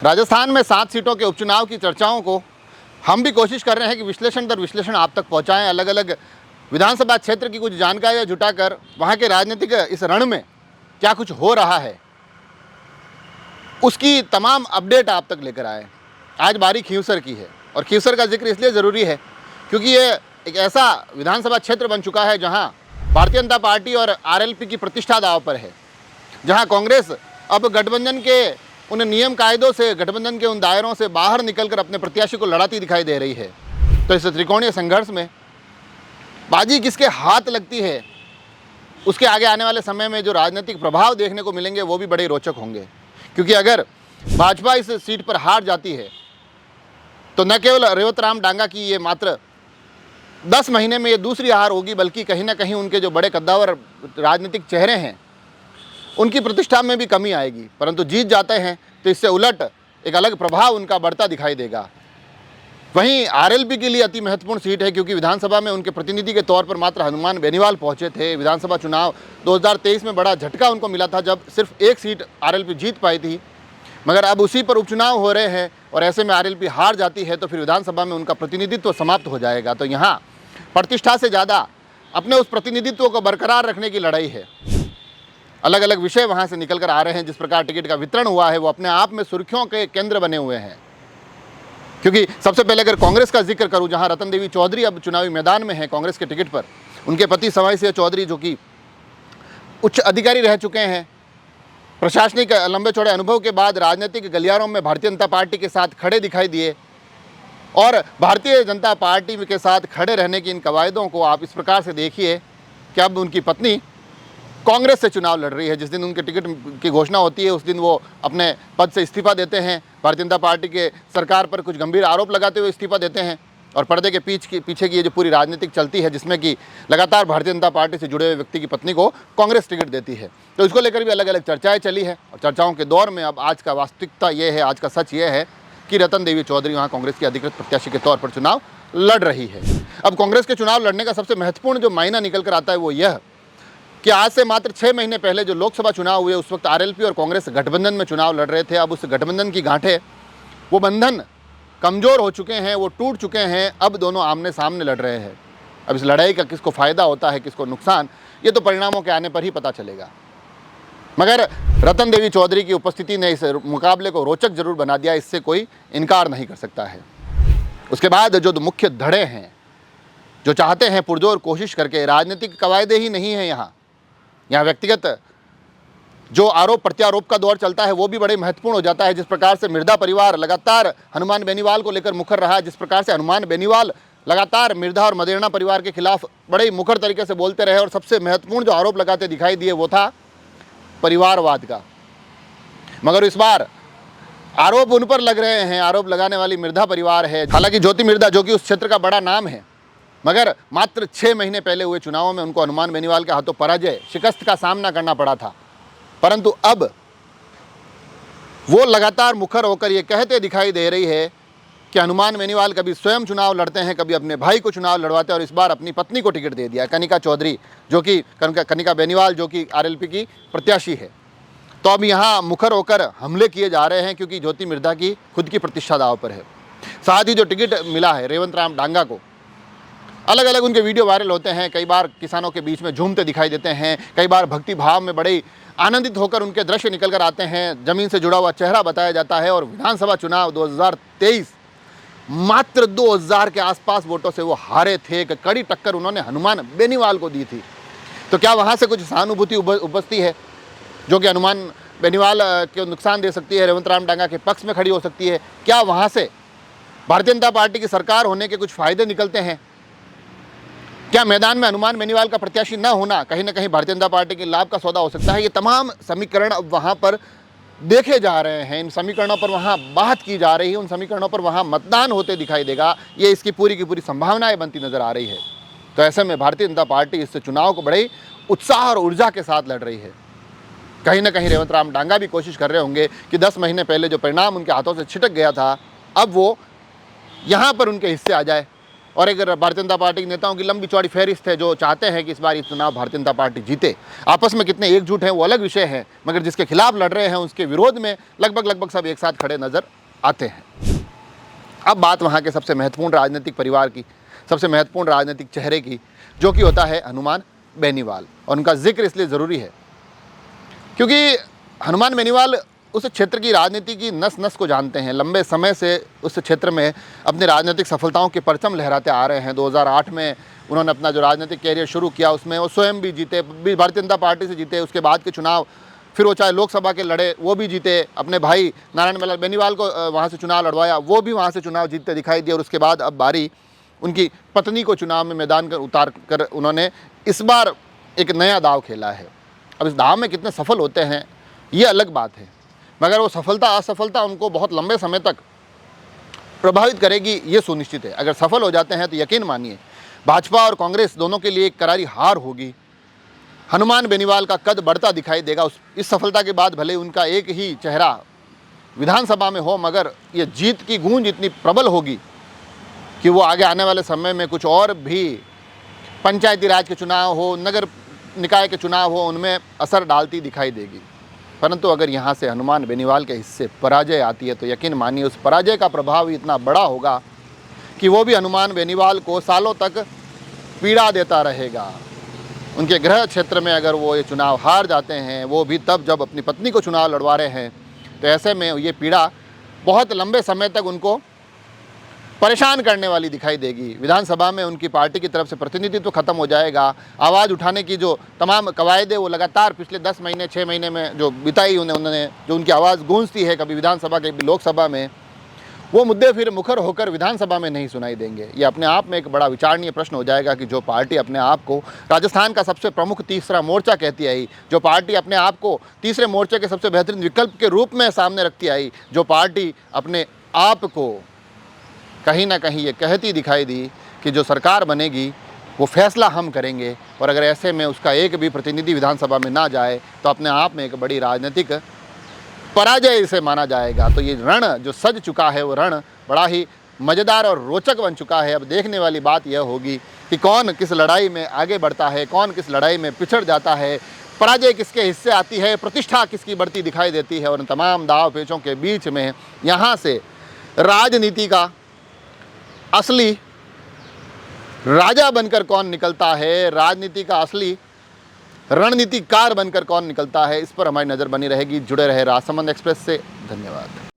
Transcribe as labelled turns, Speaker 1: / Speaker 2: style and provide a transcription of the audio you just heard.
Speaker 1: राजस्थान में 7 सीटों के उपचुनाव की चर्चाओं को हम भी कोशिश कर रहे हैं कि विश्लेषण दर विश्लेषण आप तक पहुंचाएं। अलग अलग विधानसभा क्षेत्र की कुछ जानकारियां जुटाकर वहां के राजनीतिक इस रण में क्या कुछ हो रहा है उसकी तमाम अपडेट आप तक लेकर आए। आज बारी खींवसर की है और खींवसर का जिक्र इसलिए ज़रूरी है क्योंकि ये एक ऐसा विधानसभा क्षेत्र बन चुका है जहाँ भारतीय जनता पार्टी और आरएलपी की प्रतिष्ठा दांव पर है, जहाँ कांग्रेस अब गठबंधन के उन नियम कायदों से, गठबंधन के उन दायरों से बाहर निकलकर अपने प्रत्याशी को लड़ाती दिखाई दे रही है। तो इस त्रिकोणीय संघर्ष में बाजी किसके हाथ लगती है, उसके आगे आने वाले समय में जो राजनीतिक प्रभाव देखने को मिलेंगे वो भी बड़े रोचक होंगे। क्योंकि अगर भाजपा इस सीट पर हार जाती है तो न केवल रेवतराम डांगा की ये मात्र 10 महीने में ये दूसरी हार होगी, बल्कि कहीं ना कहीं उनके जो बड़े कद्दावर राजनीतिक चेहरे हैं उनकी प्रतिष्ठा में भी कमी आएगी। परंतु जीत जाते हैं तो इससे उलट एक अलग प्रभाव उनका बढ़ता दिखाई देगा। वहीं आरएलपी के लिए अति महत्वपूर्ण सीट है क्योंकि विधानसभा में उनके प्रतिनिधि के तौर पर मात्र हनुमान बेनीवाल पहुंचे थे। विधानसभा चुनाव 2023 में बड़ा झटका उनको मिला था जब सिर्फ एक सीट आरएलपी जीत पाई थी, मगर अब उसी पर उपचुनाव हो रहे हैं और ऐसे में आरएलपी हार जाती है तो फिर विधानसभा में उनका प्रतिनिधित्व समाप्त हो जाएगा। तो यहाँ प्रतिष्ठा से ज़्यादा अपने उस प्रतिनिधित्व को बरकरार रखने की लड़ाई है। अलग अलग विषय वहाँ से निकल कर आ रहे हैं। जिस प्रकार टिकट का वितरण हुआ है वो अपने आप में सुर्खियों के केंद्र बने हुए हैं। क्योंकि सबसे पहले अगर कांग्रेस का जिक्र करूं, जहां रतन देवी चौधरी अब चुनावी मैदान में है कांग्रेस के टिकट पर, उनके पति सवाई सिंह चौधरी जो कि उच्च अधिकारी रह चुके हैं, प्रशासनिक लंबे चौड़े अनुभव के बाद राजनीतिक गलियारों में भारतीय जनता पार्टी के साथ खड़े दिखाई दिए और भारतीय जनता पार्टी के साथ खड़े रहने की इन कवायदों को आप इस प्रकार से देखिए कि अब उनकी पत्नी कांग्रेस से चुनाव लड़ रही है। जिस दिन उनके टिकट की घोषणा होती है उस दिन वो अपने पद से इस्तीफा देते हैं, भारतीय जनता पार्टी के सरकार पर कुछ गंभीर आरोप लगाते हुए इस्तीफा देते हैं और पर्दे के पीछे की ये जो पूरी राजनीतिक चलती है जिसमें कि लगातार भारतीय जनता पार्टी से जुड़े हुए व्यक्ति की पत्नी को कांग्रेस टिकट देती है, तो इसको लेकर भी अलग अलग चर्चाएँ चली है। और चर्चाओं के दौर में अब आज का वास्तविकता ये है, आज का सच ये है कि रतन देवी चौधरी वहाँ कांग्रेस की अधिकृत प्रत्याशी के तौर पर चुनाव लड़ रही है। अब कांग्रेस के चुनाव लड़ने का सबसे महत्वपूर्ण जो मायना निकल कर आता है वो यह कि आज से मात्र 6 महीने पहले जो लोकसभा चुनाव हुए उस वक्त आरएलपी और कांग्रेस गठबंधन में चुनाव लड़ रहे थे। अब उस गठबंधन की गांठें, वो बंधन कमज़ोर हो चुके हैं, वो टूट चुके हैं। अब दोनों आमने सामने लड़ रहे हैं। अब इस लड़ाई का किसको फ़ायदा होता है, किसको नुकसान, ये तो परिणामों के आने पर ही पता चलेगा। मगर रतन देवी चौधरी की उपस्थिति ने इस मुकाबले को रोचक जरूर बना दिया, इससे कोई इनकार नहीं कर सकता है। उसके बाद जो मुख्य धड़े हैं, जो चाहते हैं पुरजोर कोशिश करके, राजनीतिक कवायदे ही नहीं है यहाँ व्यक्तिगत जो आरोप प्रत्यारोप का दौर चलता है वो भी बड़े महत्वपूर्ण हो जाता है। जिस प्रकार से मिर्धा परिवार लगातार हनुमान बेनीवाल को लेकर मुखर रहा है, जिस प्रकार से हनुमान बेनीवाल लगातार मिर्धा और मदेरणा परिवार के खिलाफ बड़े ही मुखर तरीके से बोलते रहे और सबसे महत्वपूर्ण जो आरोप लगाते दिखाई दिए वो था परिवारवाद का। मगर इस बार आरोप उन पर लग रहे हैं, आरोप लगाने वाली मिर्धा परिवार है। हालांकि ज्योति मिर्धा जो कि उस क्षेत्र का बड़ा नाम है, मगर मात्र 6 महीने पहले हुए चुनावों में उनको हनुमान बेनीवाल के हाथों पराजय, शिकस्त का सामना करना पड़ा था। परंतु अब वो लगातार मुखर होकर ये कहते दिखाई दे रही है कि हनुमान बेनीवाल कभी स्वयं चुनाव लड़ते हैं, कभी अपने भाई को चुनाव लड़वाते हैं और इस बार अपनी पत्नी को टिकट दे दिया, कनिका चौधरी जो कि कनिका बेनीवाल जो कि आरएलपी की प्रत्याशी है। तो अब यहाँ मुखर होकर हमले किए जा रहे हैं क्योंकि ज्योति मिर्धा की खुद की प्रतिष्ठा दांव पर है। साथ ही जो टिकट मिला है रेवतराम डांगा को, अलग अलग उनके वीडियो वायरल होते हैं, कई बार किसानों के बीच में झूमते दिखाई देते हैं, कई बार भक्ति भाव में बड़े आनंदित होकर उनके दृश्य निकल कर आते हैं, ज़मीन से जुड़ा हुआ चेहरा बताया जाता है। और विधानसभा चुनाव 2023 मात्र 2000 के आसपास वोटों से वो हारे थे। कड़ी टक्कर उन्होंने हनुमान बेनीवाल को दी थी। तो क्या वहाँ से कुछ सहानुभूति उपजती है जो कि हनुमान बेनीवाल को नुकसान दे सकती है, रेवतराम डांगा के पक्ष में खड़ी हो सकती है? क्या वहाँ से भारतीय जनता पार्टी की सरकार होने के कुछ फ़ायदे निकलते हैं? क्या मैदान में हनुमान बेनीवाल का प्रत्याशी न होना कहीं ना कहीं भारतीय जनता पार्टी के लाभ का सौदा हो सकता है? ये तमाम समीकरण अब वहाँ पर देखे जा रहे हैं, इन समीकरणों पर वहाँ बात की जा रही है, उन समीकरणों पर वहाँ मतदान होते दिखाई देगा। ये इसकी पूरी की पूरी संभावनाएं बनती नजर आ रही है। तो ऐसे में भारतीय जनता पार्टी इस चुनाव को बड़े उत्साह और ऊर्जा के साथ लड़ रही है। कहीं ना कहीं रेवतराम डांगा भी कोशिश कर रहे होंगे कि 10 महीने पहले जो परिणाम उनके हाथों से छिटक गया था अब वो यहाँ पर उनके हिस्से आ जाए और एक भारतीय जनता पार्टी के नेताओं की लंबी चौड़ी फहरिस्त है जो चाहते हैं कि इस बार ये चुनाव भारतीय जनता पार्टी जीते। आपस में कितने एकजुट हैं वो अलग विषय है, मगर जिसके खिलाफ लड़ रहे हैं उसके विरोध में लगभग सब एक साथ खड़े नजर आते हैं। अब बात वहाँ के सबसे महत्वपूर्ण राजनीतिक परिवार की, सबसे महत्वपूर्ण राजनीतिक चेहरे की, जो कि होता है हनुमान बेनीवाल। और उनका जिक्र इसलिए ज़रूरी है क्योंकि हनुमान बेनीवाल उस क्षेत्र की राजनीति की नस नस को जानते हैं। लंबे समय से उस क्षेत्र में अपनी राजनीतिक सफलताओं के परचम लहराते आ रहे हैं। 2008 में उन्होंने अपना जो राजनीतिक कैरियर शुरू किया उसमें वो स्वयं भी जीते, भारतीय जनता पार्टी से जीते। उसके बाद के चुनाव फिर वो चाहे लोकसभा के लड़े वो भी जीते, अपने भाई नारायण बेनीवाल को वहाँ से चुनाव लड़वाया, वो भी वहाँ से चुनाव जीतते दिखाई दिए। और उसके बाद अब बारी उनकी पत्नी को चुनाव में मैदान कर उतार कर उन्होंने इस बार एक नया दाव खेला है। अब इस दाव में कितने सफल होते हैं ये अलग बात है, मगर वो सफलता असफलता उनको बहुत लंबे समय तक प्रभावित करेगी ये सुनिश्चित है। अगर सफल हो जाते हैं तो यकीन मानिए भाजपा और कांग्रेस दोनों के लिए एक करारी हार होगी। हनुमान बेनीवाल का कद बढ़ता दिखाई देगा। इस सफलता के बाद भले उनका एक ही चेहरा विधानसभा में हो, मगर ये जीत की गूंज इतनी प्रबल होगी कि वो आगे आने वाले समय में कुछ और भी पंचायती राज के चुनाव हो, नगर निकाय के चुनाव हो, उनमें असर डालती दिखाई देगी। परंतु अगर यहाँ से हनुमान बेनीवाल के हिस्से पराजय आती है तो यकीन मानिए उस पराजय का प्रभाव इतना बड़ा होगा कि वो भी हनुमान बेनीवाल को सालों तक पीड़ा देता रहेगा। उनके गृह क्षेत्र में अगर वो ये चुनाव हार जाते हैं, वो भी तब जब अपनी पत्नी को चुनाव लड़वा रहे हैं, तो ऐसे में ये पीड़ा बहुत लंबे समय तक उनको परेशान करने वाली दिखाई देगी। विधानसभा में उनकी पार्टी की तरफ से प्रतिनिधित्व खत्म हो जाएगा। आवाज़ उठाने की जो तमाम कवायदे वो लगातार पिछले 10 महीने 6 महीने में जो बिताई उन्होंने जो उनकी आवाज़ गूंजती है कभी विधानसभा कभी लोकसभा में, वो मुद्दे फिर मुखर होकर विधानसभा में नहीं सुनाई देंगे। ये अपने आप में एक बड़ा विचारणीय प्रश्न हो जाएगा कि जो पार्टी अपने आप को राजस्थान का सबसे प्रमुख तीसरा मोर्चा कहती आई, जो पार्टी अपने आप को तीसरे मोर्चे के सबसे बेहतरीन विकल्प के रूप में सामने रखती आई, जो पार्टी अपने आप को कहीं ना कहीं ये कहती दिखाई दी कि जो सरकार बनेगी वो फैसला हम करेंगे, और अगर ऐसे में उसका एक भी प्रतिनिधि विधानसभा में ना जाए तो अपने आप में एक बड़ी राजनीतिक पराजय इसे माना जाएगा। तो ये रण जो सज चुका है वो रण बड़ा ही मज़ेदार और रोचक बन चुका है। अब देखने वाली बात यह होगी कि कौन किस लड़ाई में आगे बढ़ता है, कौन किस लड़ाई में पिछड़ जाता है, पराजय किसके हिस्से आती है, प्रतिष्ठा किसकी बढ़ती दिखाई देती है। और इन तमाम दाव पेचों के बीच में यहाँ से राजनीति का असली राजा बनकर कौन निकलता है, राजनीति का असली रणनीतिकार बनकर कौन निकलता है, इस पर हमारी नज़र बनी रहेगी। जुड़े रहे राजसमंद एक्सप्रेस से। धन्यवाद।